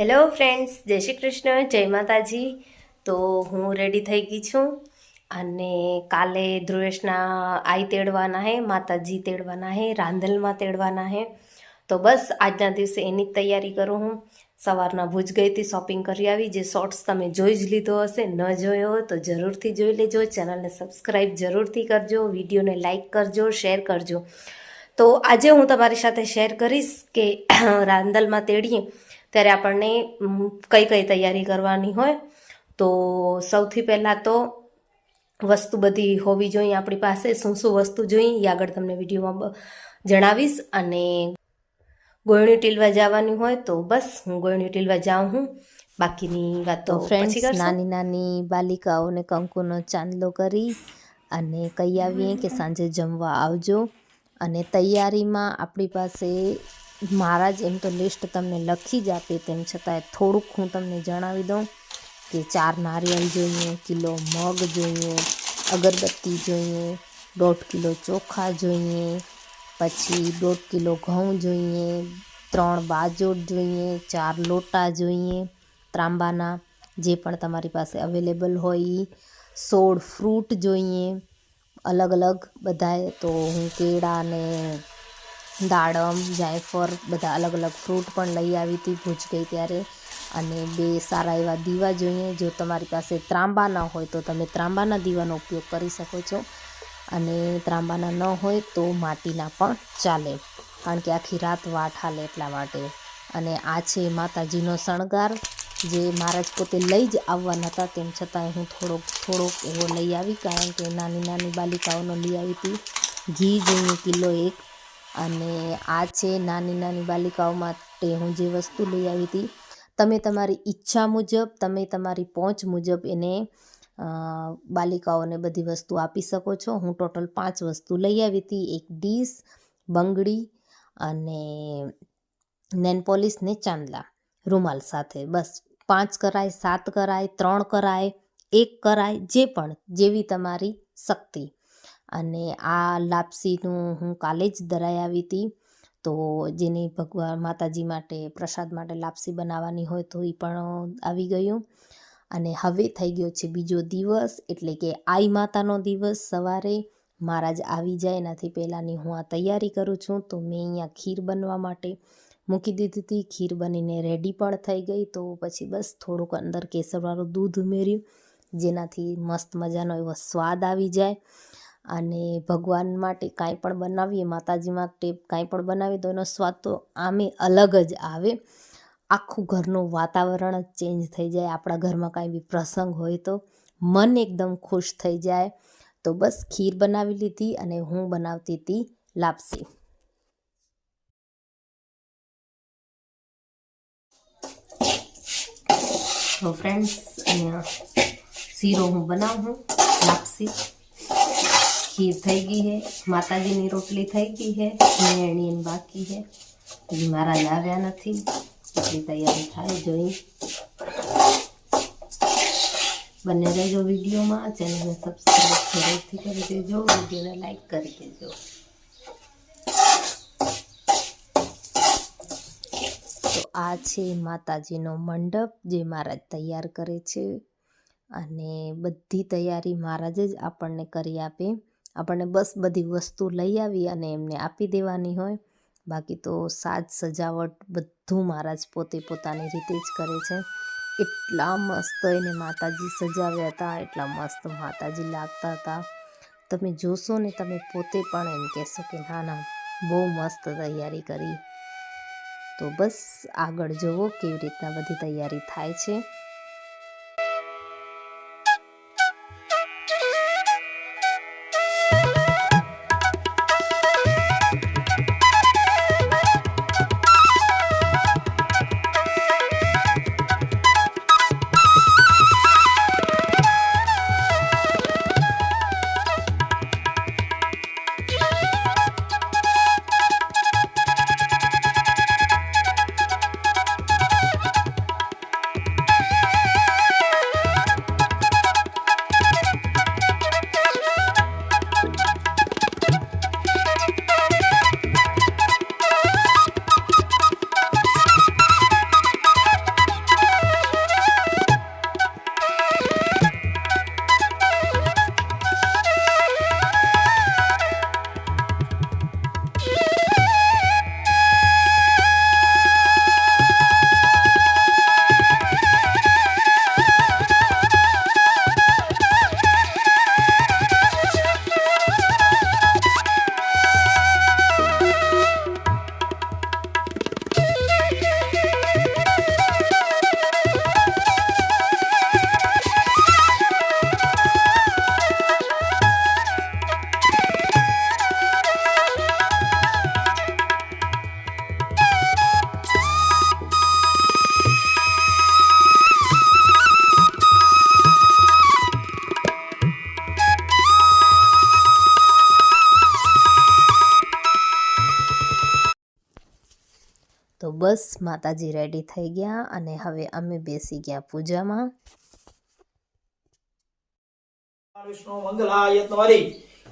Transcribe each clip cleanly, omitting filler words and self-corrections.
Hello friends, જય શ્રી કૃષ્ણ, જય માતાજી. તો હું રેડી થઈ ગઈ છું અને કાલે ધ્રુવેશના આઈ તેડવાના હે, માતાજી તેડવાના હે, રાંધલમાં તેડવાના હે. તો બસ આજના દિવસે એની જ તૈયારી કરું હું. સવારના ભુજ ગઈ હતી, શોપિંગ કરી આવી. જે શોર્ટ્સ તમે જોઈ જ લીધો હશે, ન જોયો હોય તો જરૂરથી જોઈ લેજો. ચેનલને સબસ્ક્રાઈબ જરૂરથી કરજો, વિડીયોને લાઈક કરજો, શેર કરજો. તો આજે હું તમારી સાથે શેર કરીશ કે રાંદલમાં તેડીએ ત્યારે આપણને કઈ કઈ તૈયારી કરવાની હોય. તો સૌથી પહેલાં તો વસ્તુ બધી હોવી જોઈએ આપણી પાસે. શું શું વસ્તુ જોઈએ એ આગળ તમને વિડીયોમાં જણાવીશ. અને ગોળણી ટીલવા જવાની હોય તો બસ હું ગોળણી ટીલવા જાઉં હું. બાકીની વાતો પછી કરશું. નાની નાની બાલિકાઓને કંકુનો ચાંદલો કરી અને કહી આવીએ કે સાંજે જમવા આવજો. અને તૈયારીમાં આપણી પાસે મહારાજ એમ તો લિસ્ટ તમને લખી જ આપે, તેમ છતાંય થોડુંક હું તમને જણાવી દઉં કે 4 નારિયેળ જોઈએ, કિલો મગ જોઈએ, અગરબત્તી જોઈએ, 1.5 કિલો ચોખા જોઈએ, પછી 1.5 કિલો ઘઉં જોઈએ, 3 બાજોટ જોઈએ, 4 લોટા જોઈએ ત્રાંબાના, જે પણ તમારી પાસે અવેલેબલ હોય. 16 ફ્રૂટ જોઈએ અલગ અલગ બધાએ. તો હું કેળા ને દાડમ, જાયફળ બધા અલગ અલગ ફ્રૂટ પણ લઈ આવી હતી ભુજ ગઈ ત્યારે. અને 2 સારા એવા દીવા જોઈએ. જો તમારી પાસે ત્રાંબા ન હોય તો તમે ત્રાંબાના દીવાનો ઉપયોગ કરી શકો છો, અને ત્રાંબાના ન હોય તો માટીના પણ ચાલે, કારણ કે આખી રાત વાટ હાલે એટલા માટે. અને આ છે માતાજીનો શણગાર, જે મહારાજ પોતે લઈ જ આવવાના હતા, તેમ છતાંય હું થોડોક એવો લઈ આવી, કારણ કે નાની નાની બાલિકાઓનો લઈ આવી હતી. ઘી જોઈએ કિલો 1. અને આ છે નાની નાની બાલિકાઓ માટે હું જે વસ્તુ લઈ આવી હતી. તમે તમારી ઈચ્છા મુજબ, તમે તમારી પહોંચ મુજબ એને બાલિકાઓને બધી વસ્તુ આપી શકો છો. હું ટોટલ 5 વસ્તુ લઈ આવી હતી. એક ડીશ, બંગડી અને નેન પોલિશ ને ચાંદલા રૂમાલ સાથે. બસ 5 કરાય, 7 કરાય, 3 કરાય, 1 કરાય, જે પણ જેવી તમારી શક્તિ. અને આ લાપસીનું હું કાલે જ દરાઈ આવી હતી. તો જેને ભગવાન માતાજી માટે પ્રસાદ માટે લાપસી બનાવવાની હોય તો એ પણ આવી ગયું. અને હવે થઈ ગયો છે બીજો દિવસ, એટલે કે આઈ માતાનો દિવસ. સવારે મહારાજ આવી જાય એનાથી પહેલાંની હું આ તૈયારી કરું છું. તો મેં અહીંયા ખીર બનવા માટે મૂકી દીધી હતી. ખીર બનીને રેડી પણ થઈ ગઈ. તો પછી બસ થોડુંક અંદર કેસરવાળું દૂધ ઉમેર્યું, જેનાથી મસ્ત મજાનો એવો સ્વાદ આવી જાય. અને ભગવાન માટે કાંઈ પણ બનાવીએ, માતાજી માટે કાંઈ પણ બનાવીએ તો એનો સ્વાદ તો આમે અલગ જ આવે. આખું ઘરનું વાતાવરણ જ ચેન્જ થઈ જાય. આપણા ઘરમાં કાંઈ બી પ્રસંગ હોય તો મન એકદમ ખુશ થઈ જાય. તો બસ ખીર બનાવી લીધી અને હું બનાવતી હતી લાપસી. તો ફ્રેન્ડ્સ, અહીંયા શીરો હું બનાવું, લાપસી. ખીર થઈ ગઈ છે, માતાજીની રોટલી થઈ ગઈ છે, મેણી બાકી છે. હજી મહારાજ આવ્યા નથી, એટલી તૈયારી થાય જોઈ. બંને રહેજો વિડીયોમાં. ચેનલને સબસ્ક્રાઈબ જરૂરથી કરી દેજો, વિડીયોને લાઈક કરી દેજો. તો આ છે માતાજીનો મંડપ, જે મહારાજ તૈયાર કરે છે. અને બધી તૈયારી મહારાજ જ આપણને કરી આપે. આપણને બસ બધી વસ્તુ લઈ આવી અને એમને આપી દેવાની હોય. બાકી તો સાજ સજાવટ બધું મહારાજ પોતે પોતાની રીતે જ કરે છે. એટલા મસ્ત એને માતાજી સજાવ્યા હતા, એટલા મસ્ત માતાજી લાગતા હતા. તમે જોશો ને તમે પોતે પણ એમ કહેશો કે ના ના, બહુ મસ્ત તૈયારી કરી. તો બસ આગળ જુઓ કેવી રીતના બધી તૈયારી થાય છે. તો બસ માતાજી રેડી થઈ ગયા અને હવે અમે બેસી ગયા પૂજામાં. વિષ્ણુ મંગલાય ત્વરી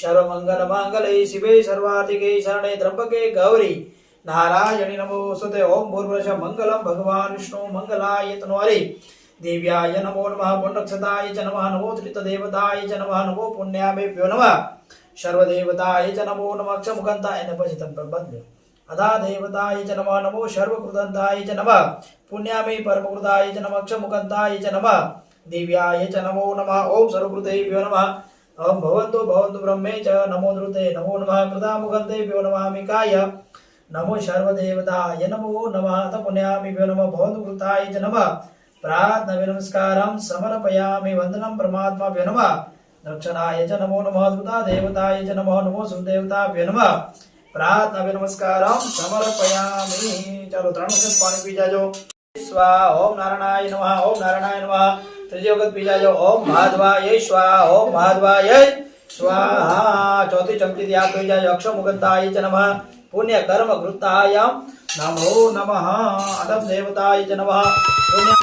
સર્વમંગલ માંગલે શિવે સર્વાર્થિકે શરણે ત્રંબકે ગૌરી નારાયણી નમોસ્તુતે. ઓમ ભૂર્ભુવઃ મંગલમ ભગવાન વિષ્ણુ મંગલાય ત્વરી દેવ્યાય નમો નમઃ પુણ્યક્ષતાય ચ નમઃ નમો ત્રિતદેવતાય ચ નમઃ નમો પુણ્યામેભ્યો નમઃ સર્વદેવતાય ચ નમો નમઃ ક્ષમુખંતાય ને પછી તમ બદલ્યો અધા દેવતાય ચ નમઃ નમો સર્વકૃતંતાય ચ નમઃ પુણ્યામે પરમકૃતાય ચ નમઃ ક્ષમુખંતાય ચ નમઃ દિવ્યાય ચ નમો નમઃ. ઓમ સર્વકૃતેભ્યો નમઃ. ઓમ ભવન્તુ ભવન્તુ બ્રહ્મે ચ નમો ધૃતે નમો નમઃ. કૃતામુખંતેભ્યો નમામિકાય નમો સર્વદેવતાય નમો નમઃ. અથ પુણ્યામેભ્યો નમઃ. ભવન્તુ કૃતાય ચ નમઃ. પ્રાર્થના નમસ્કારમ સમર્પયામિ. વંદનમ પરમાત્માભ્યો નમઃ. દક્ષિણાય ચ નમો નમઃ. ધૃતા દેવતાય ચ નમઃ. નમો સુદેવતાભ્યો નમઃ. પ્રાર્થના નમસ્કારમ સમર્પયામિ. ચાલો 3 વખત પાણી પી જાજો. સ્વા. ઓમ નારાયણાય નમઃ. ઓમ નારાયણાય નમઃ. ત્રીજી વખત પી જાજો. ઓમ મહાદ્વાય સ્વા. ઓમ મહાદ્વાય સ્વાહા. ચોથી ચમચીથી આપ પી જાજો. અક્ષમુખંતાય ચ નમઃ. પુણ્ય કર્મ કૃતાય નમો નમઃ. અદમ દેવતાય ચ નમઃ. પુણ્ય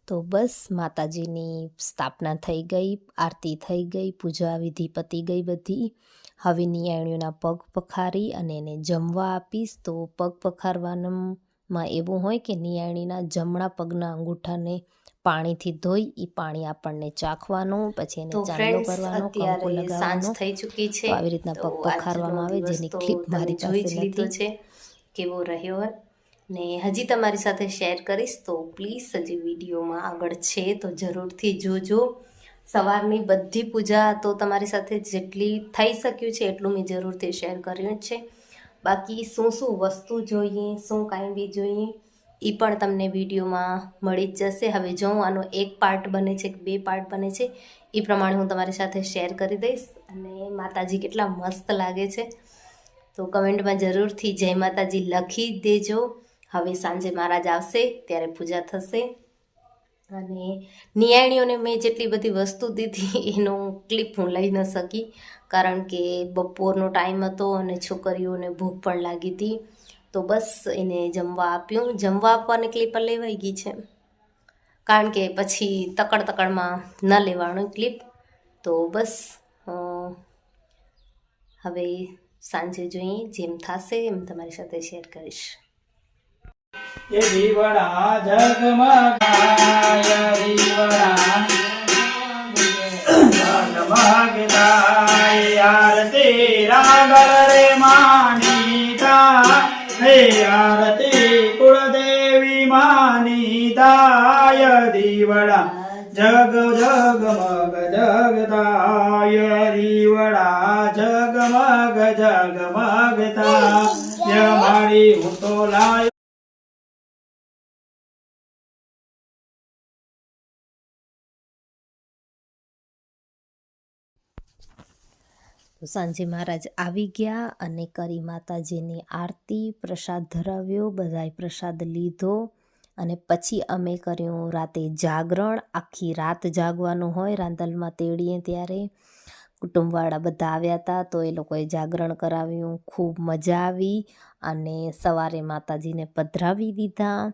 તો બસ માતાજીની સ્થાપના થઈ ગઈ, આરતી થઈ ગઈ, પૂજા વિધિ પતી ગઈ બધી. હવે નિયાણીઓના પગ પખારી અને એને જમવા આપીશ. તો પગ પખારવામાં એવું હોય કે નિયાણીના જમણા પગના અંગૂઠાને પાણીથી ધોઈ એ પાણી આપણને ચાખવાનું, પછી એને તો ચાંદલો ફ્રેન્ડ્સ કરવાનો, કંકુ અત્યારે સાંજ લગાવવાનો. થઈ ચૂકી તો છે. આવી રીતના તો પગ પખારવામાં આજનો આવે, દિવસ જેની તો ક્લિપ તમે મારી જોઈ પાસે જ લીધો નથી. છે કેવો રહ્યો હોય ને હજી તમારી સાથે શેર કરીશ. તો પ્લીઝ હજી વિડીયોમાં આગળ છે તો જરૂરથી જોજો. સવારની બધી પૂજા તો તમારી સાથે જેટલી થઈ શક્યું છે એટલું મેં જરૂરથી શેર કર્યું જ છે. બાકી શું શું વસ્તુ જોઈએ, શું કાંઈ બી જોઈએ એ પણ તમને વિડીયોમાં મળી જ જશે. હવે જો આનો એક પાર્ટ બને છે કે 2 પાર્ટ બને છે એ પ્રમાણે હું તમારી સાથે શેર કરી દઈશ. અને માતાજી કેટલા મસ્ત લાગે છે તો કમેન્ટમાં જરૂરથી જય માતાજી લખી દેજો. હવે સાંજે મહારાજ આવશે ત્યારે પૂજા થશે. અને નિયાણીઓને મેં જેટલી બધી વસ્તુ દીધી એનો ક્લિપ હું લઈ ન શકી, કારણ કે બપોરનો ટાઈમ હતો અને છોકરીઓને ભૂખ પણ લાગી હતી. તો બસ એને જમવા આપ્યું. જમવા આપવાની ક્લિપ લેવાઈ ગઈ છે, કારણ કે પછી તકડમાં ન લેવાનું ક્લિપ. તો બસ હવે સાંજે જોઈએ, જેમ થશે એમ તમારી સાથે શેર કરીશ. એ દીવડા જગમગાય, દીવડા જગમગતાય, આરતી રાગલ રે માનીતા, હે આરતી કુળદેવી માનીતાય, દીવડા જગ જગમગ જગતાય, દીવડા જગમગ જગમગતા, મારી હું તો લાય. તો સાંજે મહારાજ આવી ગયા અને કરી માતાજીની આરતી, પ્રસાદ ધરાવ્યો, બધાએ પ્રસાદ લીધો. અને પછી અમે કર્યું રાતે જાગરણ. આખી રાત જાગવાનું હોય રાંદલમાં તેડીએ ત્યારે. કુટુંબવાળા બધા આવ્યા હતા તો એ લોકોએ જાગરણ કરાવ્યું, ખૂબ મજા આવી. અને સવારે માતાજીને પધરાવી દીધા.